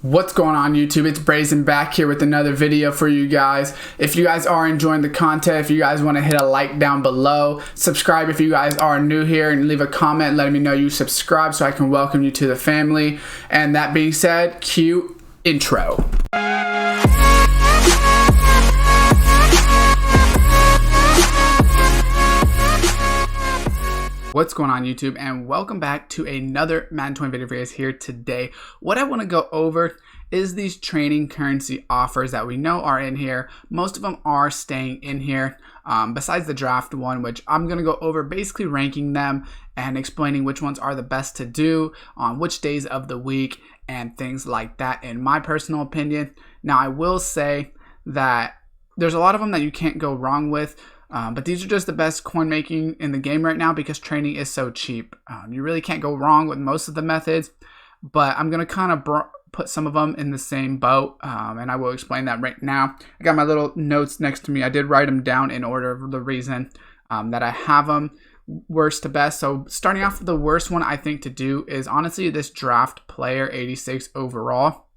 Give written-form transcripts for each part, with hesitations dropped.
What's going on YouTube? It's Brazen back here with another video for you guys. If you guys are enjoying the content, if you guys want to hit a like down below, subscribe if you guys are new here, and leave a comment letting me know you subscribe so I can welcome you to the family. And that being said, cue intro. What's going on YouTube, and welcome back to another Madden 20 video for you guys here today. What I want to go over is these training currency offers that we know are in here. Most of them are staying in here, besides the draft one, which I'm going to go over, basically ranking them and explaining which ones are the best to do on which days of the week and things like that, in my personal opinion. Now, I will say that there's a lot of them that you can't go wrong with. But these are just the best coin making in the game right now because training is so cheap. You really can't go wrong with most of the methods, but I'm going to kind of put some of them in the same boat, and I will explain that right now. I got my little notes next to me. I did write them down in order of the reason that I have them worst to best. So starting off with the worst one I think to do is honestly this draft player 86 overall.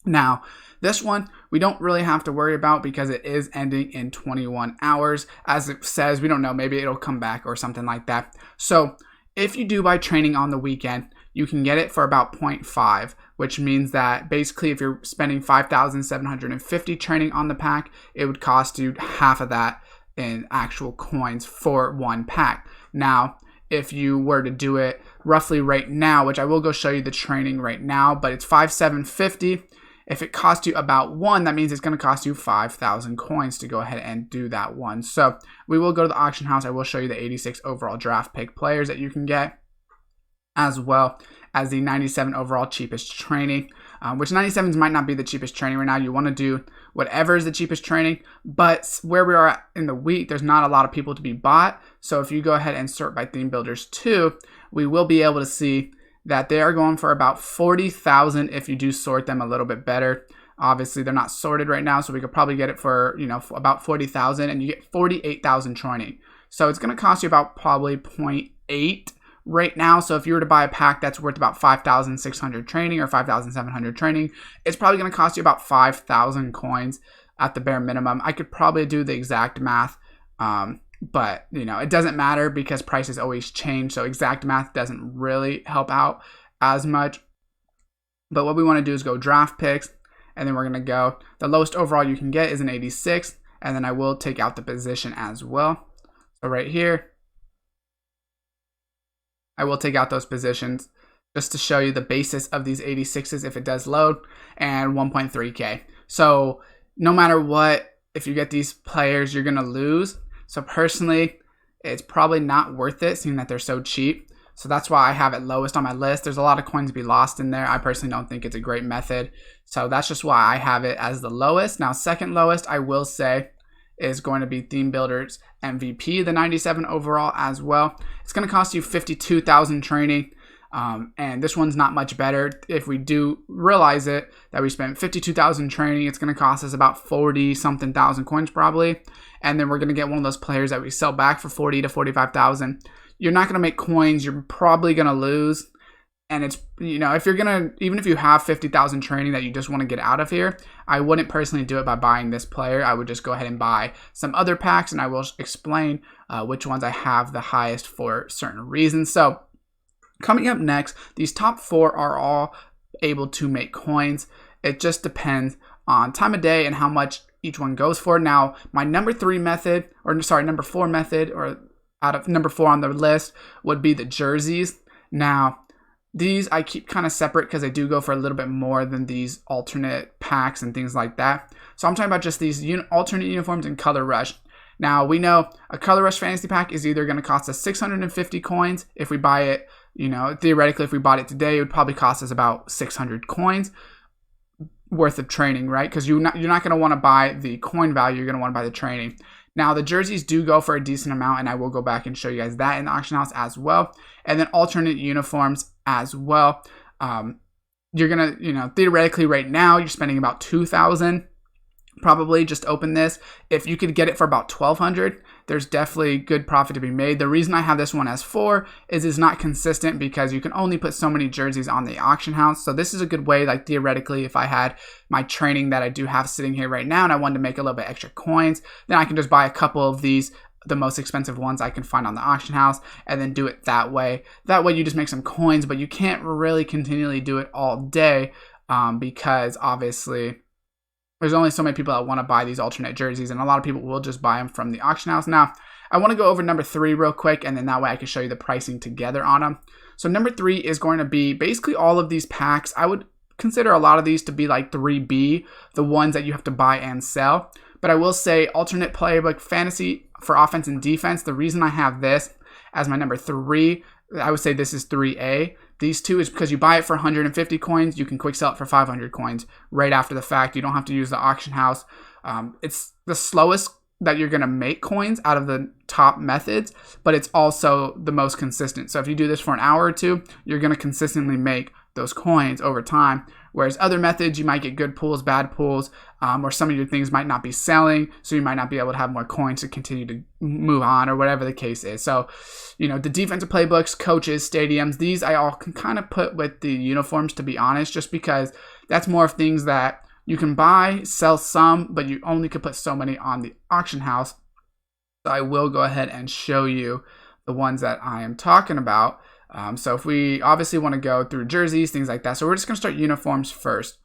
Now, this one we don't really have to worry about because it is ending in 21 hours. As it says, we don't know, maybe it'll come back or something like that. So if you do buy training on the weekend, you can get it for about 0.5, which means that basically if you're spending 5,750 training on the pack, it would cost you half of that in actual coins for one pack. Now, if you were to do it roughly right now, which I will go show you the training right now, but it's 5,750. If it costs you about one, that means it's going to cost you 5,000 coins to go ahead and do that one. So we will go to the auction house. I will show you the 86 overall draft pick players that you can get, as well as the 97 overall cheapest training, which 97s might not be the cheapest training right now. You want to do whatever is the cheapest training, but where we are at in the week, there's not a lot of people to be bought. So if you go ahead and sort by theme builders too, we will be able to see that they are going for about 40,000 if you do sort them a little bit better. Obviously, they're not sorted right now, so we could probably get it for, about 40,000, and you get 48,000 training. So it's going to cost you about probably 0.8 right now. So if you were to buy a pack that's worth about 5,600 training or 5,700 training, it's probably going to cost you about 5,000 coins at the bare minimum. I could probably do the exact math, but it doesn't matter because prices always change, so exact math doesn't really help out as much. But what we want to do is go draft picks, and then we're going to go, the lowest overall you can get is an 86, and then I will take out the position as well. So right here, I will take out those positions just to show you the basis of these 86s if it does load, and 1.3k. So no matter what, if you get these players, you're going to lose. So personally, it's probably not worth it seeing that they're so cheap. So that's why I have it lowest on my list. There's a lot of coins to be lost in there. I personally don't think it's a great method. So that's just why I have it as the lowest. Now, second lowest, I will say, is going to be Theme Builders MVP, the 97 overall as well. It's going to cost you 52,000 training. And this one's not much better. If we do realize it, that we spent 52,000 training, it's going to cost us about 40-something thousand coins probably. And then we're going to get one of those players that we sell back for 40 to 45,000. You're not going to make coins. You're probably going to lose. And it's, if you're going to, even if you have 50,000 training that you just want to get out of here, I wouldn't personally do it by buying this player. I would just go ahead and buy some other packs, and I will explain which ones I have the highest for certain reasons. So coming up next, these top four are all able to make coins. It just depends on time of day and how much each one goes for. Now, my number four method, or out of number 4 on the list, would be the jerseys. Now, these I keep kind of separate because they do go for a little bit more than these alternate packs and things like that. So I'm talking about just these alternate uniforms and Color Rush. Now, we know a Color Rush fantasy pack is either going to cost us 650 coins if we buy it. Theoretically, if we bought it today, it would probably cost us about 600 coins worth of training, right? Because you're not going to want to buy the coin value, you're going to want to buy the training. Now, the jerseys do go for a decent amount, and I will go back and show you guys that in the auction house as well. And then alternate uniforms as well. You're going to, theoretically right now, you're spending about 2,000 probably just open this. If you could get it for about 1,200, there's definitely good profit to be made. The reason I have this one as 4 is it's not consistent because you can only put so many jerseys on the auction house. So this is a good way, like theoretically, if I had my training that I do have sitting here right now and I wanted to make a little bit extra coins, then I can just buy a couple of these, the most expensive ones I can find on the auction house, and then do it that way. That way you just make some coins, but you can't really continually do it all day because obviously there's only so many people that want to buy these alternate jerseys, and a lot of people will just buy them from the auction house. Now, I want to go over number 3 real quick, and then that way I can show you the pricing together on them. So number 3 is going to be basically all of these packs. I would consider a lot of these to be like 3B, the ones that you have to buy and sell. But I will say alternate playbook fantasy for offense and defense. The reason I have this as my number 3, I would say this is 3A. These two is because you buy it for 150 coins, you can quick sell it for 500 coins right after the fact. You don't have to use the auction house. It's the slowest that you're going to make coins out of the top methods, but it's also the most consistent. So if you do this for an hour or two, you're going to consistently make those coins over time. Whereas other methods, you might get good pools, bad pools, or some of your things might not be selling, so you might not be able to have more coins to continue to move on, or whatever the case is. So, the defensive playbooks, coaches, stadiums, these I all can kind of put with the uniforms, to be honest, just because that's more of things that you can buy, sell some, but you only could put so many on the auction house. So I will go ahead and show you the ones that I am talking about. So if we obviously want to go through jerseys, things like that. So we're just going to start uniforms first.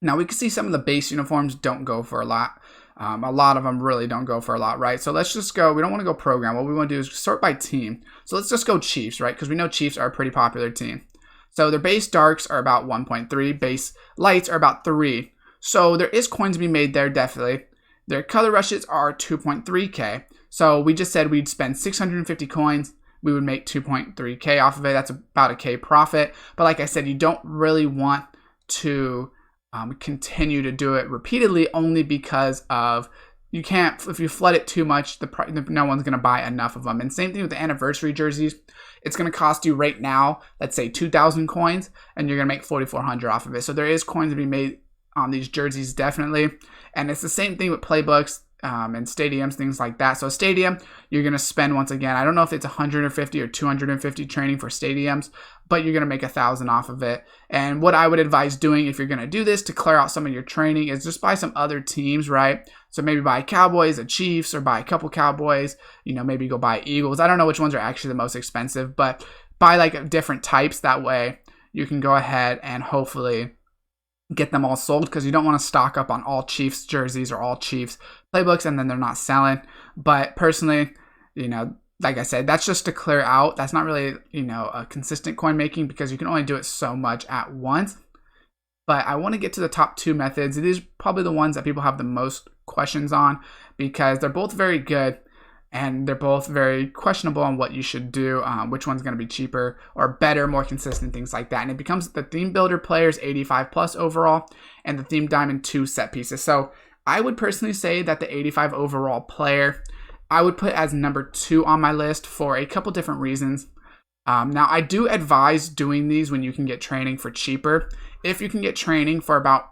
Now we can see some of the base uniforms don't go for a lot. A lot of them really don't go for a lot, right? So let's just go, we don't want to go program. What we want to do is sort by team. So let's just go Chiefs, right? Because we know Chiefs are a pretty popular team. So their base darks are about 1.3, base lights are about 3. So there is coins to be made there, definitely. Their color rushes are 2.3K. So we just said we'd spend 650 coins. We would make 2.3K off of it. That's about a K profit. But like I said, you don't really want to continue to do it repeatedly, only because of you can't, if you flood it too much, no one's going to buy enough of them. And same thing with the anniversary jerseys. It's going to cost you right now, let's say 2,000 coins, and you're going to make 4,400 off of it. So there is coins to be made on these jerseys, definitely. And it's the same thing with playbooks and stadiums, things like that. So a stadium, you're going to spend, once again, I don't know if it's 150 or 250 training for stadiums, but you're going to make 1,000 off of it. And what I would advise doing if you're going to do this to clear out some of your training is just buy some other teams, right? So maybe buy Cowboys, a Chiefs, or buy a couple Cowboys, maybe go buy Eagles. I don't know which ones are actually the most expensive, but buy like different types. That way you can go ahead and hopefully get them all sold, because you don't want to stock up on all Chiefs jerseys or all Chiefs playbooks and then they're not selling. But personally, like I said, that's just to clear out. That's not really, a consistent coin making, because you can only do it so much at once. But I want to get to the top 2 methods. These are probably the ones that people have the most questions on, because they're both very good and they're both very questionable on what you should do, which one's going to be cheaper or better, more consistent, things like that. And it becomes the theme builder players 85 plus overall and the theme diamond 2 set pieces. So I would personally say that the 85 overall player, I would put as number 2 on my list for a couple different reasons. Now I do advise doing these when you can get training for cheaper. If you can get training for about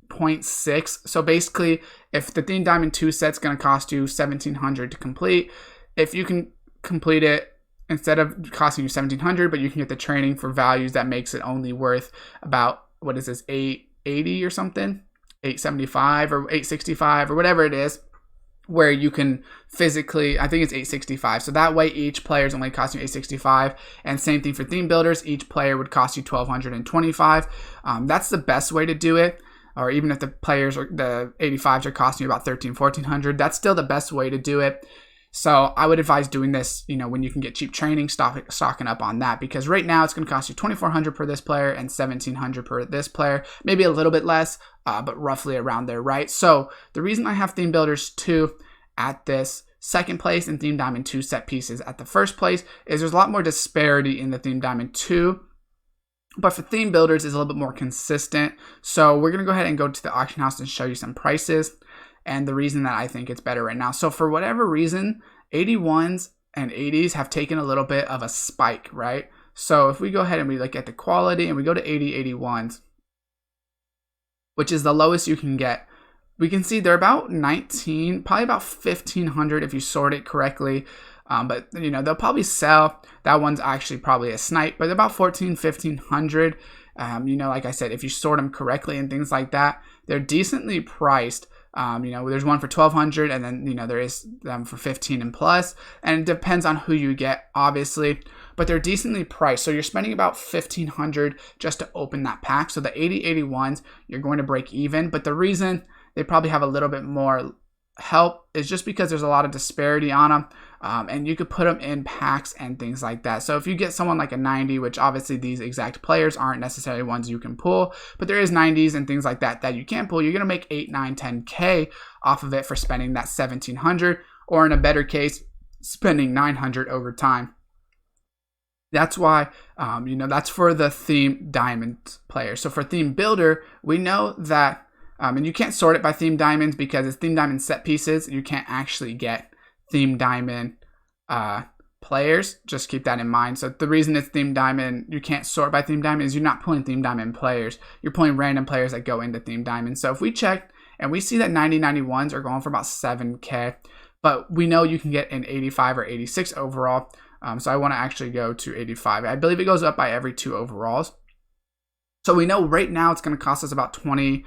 0.6, so basically if the theme diamond 2 set's going to cost you 1,700 to complete, if you can complete it instead of costing you 1,700, but you can get the training for values that makes it only worth about, what is this, 880 or something, 875 or 865 or whatever it is, where you can physically, I think it's 865. So that way each player is only costing you 865. And same thing for theme builders, each player would cost you 1,225. That's the best way to do it. Or even if the players, or the 85s are costing you about 1,400, that's still the best way to do it. So I would advise doing this, when you can get cheap training, stocking up on that, because right now it's going to cost you 2,400 per this player and 1,700 per this player, maybe a little bit less, but roughly around there, right? So the reason I have theme builders 2 at this second place and theme diamond 2 set pieces at the first place is there's a lot more disparity in the theme diamond 2. But for theme builders, it's a little bit more consistent. So we're going to go ahead and go to the auction house and show you some prices and the reason that I think it's better right now. So for whatever reason, 81s and 80s have taken a little bit of a spike, right? So if we go ahead and we look at the quality and we go to 80, 81s, which is the lowest you can get, we can see they're about 19, probably about 1,500 if you sort it correctly. But they'll probably sell. That one's actually probably a snipe, but about 1,500. Like I said, if you sort them correctly and things like that, they're decently priced. There's one for 1,200, and then there is them for 15 and plus, and it depends on who you get, obviously, but they're decently priced. So you're spending about 1,500 just to open that pack. So the 8081s, you're going to break even, but the reason they probably have a little bit more help is just because there's a lot of disparity on them, and you could put them in packs and things like that. So if you get someone like a 90, which obviously these exact players aren't necessarily ones you can pull, but there is 90s and things like that you can pull, you're going to make 8, 9, 10K off of it for spending that 1,700, or in a better case, spending 900 over time. That's why, that's for the theme diamond player. So for theme builder, we know that and you can't sort it by theme diamonds because it's theme diamond set pieces. You can't actually get theme diamond players. Just keep that in mind. So the reason it's theme diamond, you can't sort by theme diamond, is you're not pulling theme diamond players. You're pulling random players that go into theme diamond. So if we check and we see that 9091s are going for about 7K, but we know you can get an 85 or 86 overall. So I want to actually go to 85. I believe it goes up by every 2 overalls. So we know right now it's going to cost us about 20,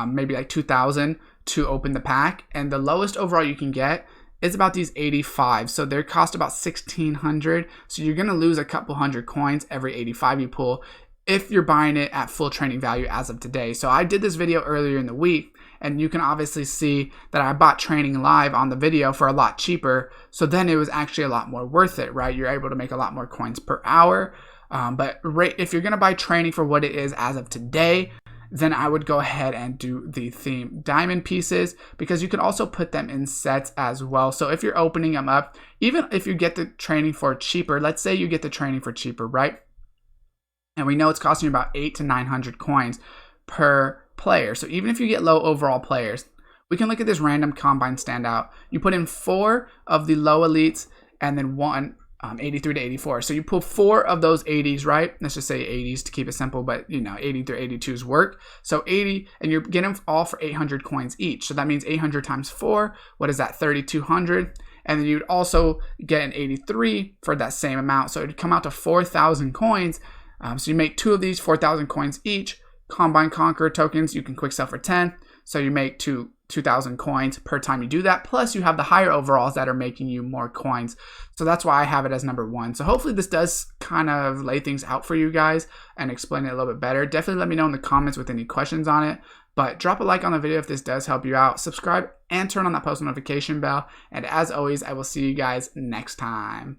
maybe like 2,000 to open the pack, and the lowest overall you can get is about these 85. So they cost about 1,600. So you're gonna lose a couple hundred coins every 85 you pull if you're buying it at full training value as of today. So I did this video earlier in the week, and you can obviously see that I bought training live on the video for a lot cheaper. So then it was actually a lot more worth it, right? You're able to make a lot more coins per hour. But if you're gonna buy training for what it is as of today, then I would go ahead and do the theme diamond pieces, because you can also put them in sets as well. So if you're opening them up, even if you get the training for cheaper, let's say you get the training for cheaper, right? And we know it's costing you about 800 to 900 coins per player. So even if you get low overall players, we can look at this random combine standout. You put in 4 of the low elites and then 1 83 to 84. So you pull 4 of those 80s, right? Let's just say 80s to keep it simple, but 80 through 82s work. So 80, and you're getting them all for 800 coins each. So that means 800 times 4, what is that? 3,200. And then you'd also get an 83 for that same amount. So it'd come out to 4,000 coins. So you make 2 of these, 4,000 coins each. Combine Conqueror tokens, you can quick sell for 10. So you make 2,000 coins per time you do that. Plus you have the higher overalls that are making you more coins. So that's why I have it as number 1. So hopefully this does kind of lay things out for you guys and explain it a little bit better. Definitely let me know in the comments with any questions on it. But drop a like on the video if this does help you out. Subscribe and turn on that post notification bell. And as always, I will see you guys next time.